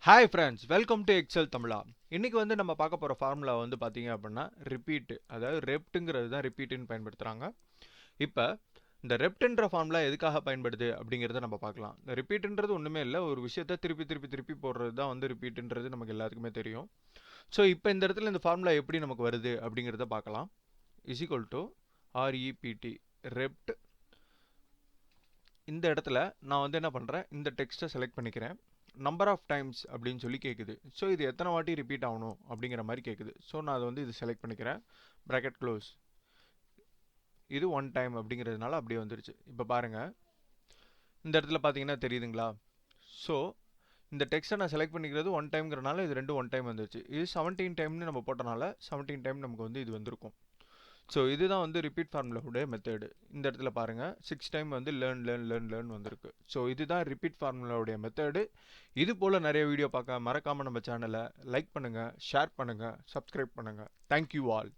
Hi friends, welcome to Excel Tamizha. இன்றைக்கி வந்து நம்ம பார்க்க போகிற ஃபார்முலா வந்து பார்த்தீங்க அப்படின்னா ரிப்பீட்டு, அதாவது ரெப்ட்டுங்கிறது தான் ரிப்பீட்டுன்னு பயன்படுத்துகிறாங்க. இப்போ இந்த ரெப்ட்ன்ற ஃபார்முலா எதுக்காக பயன்படுது அப்படிங்கிறத நம்ம பார்க்கலாம். இந்த ரிப்பீட்டுன்றது ஒன்றுமே இல்லை, ஒரு விஷயத்தை திருப்பி திருப்பி திருப்பி போடுறது தான் வந்து ரிப்பீட்டுன்றது நமக்கு எல்லாத்துக்குமே தெரியும். ஸோ இப்போ இந்த இடத்துல இந்த ஃபார்முலா எப்படி நமக்கு வருது அப்படிங்கிறத பார்க்கலாம். Is equal to REPT ரெப்ட். இந்த இடத்துல நான் வந்து என்ன பண்ணுறேன், இந்த டெக்ஸ்ட்டை செலக்ட் பண்ணிக்கிறேன். நம்பர் ஆஃப் டைம்ஸ் அப்படின்னு சொல்லி கேட்குது. ஸோ இது எத்தனை வாட்டி ரிப்பீட் ஆகணும் அப்படிங்கிற மாதிரி கேட்குது. ஸோ நான் அதை வந்து இது செலக்ட் பண்ணிக்கிறேன். Bracket close. இது 1 டைம் அப்படிங்கிறதுனால அப்படியே வந்துருச்சு. இப்போ பாருங்கள், இந்த இடத்துல பார்த்தீங்கன்னா தெரியுதுங்களா? ஸோ இந்த டெக்ஸ்ட்டை நான் செலக்ட் பண்ணிக்கிறது 1 டைம்ங்கிறனால இது ரெண்டும் 1 டைம் வந்துருச்சு. இது 17 டைம்னு நம்ம போட்டனால 17 டைம் நமக்கு வந்து இது வந்திருக்கும். ஸோ இதுதான் வந்து ரிப்பீட் ஃபார்முலாவுடைய மெத்தடு. இந்த இடத்துல பாருங்கள், 6 டைம் வந்து லேர்ன் வந்திருக்கு. ஸோ இதுதான் ரிப்பீட் ஃபார்முலாவுடைய மெத்தடு. இது போல் நிறைய வீடியோ பார்க்க மறக்காமல் நம்ம சேனலை லைக் பண்ணுங்கள், ஷேர் பண்ணுங்கள், சப்ஸ்கிரைப் பண்ணுங்கள். Thank you all.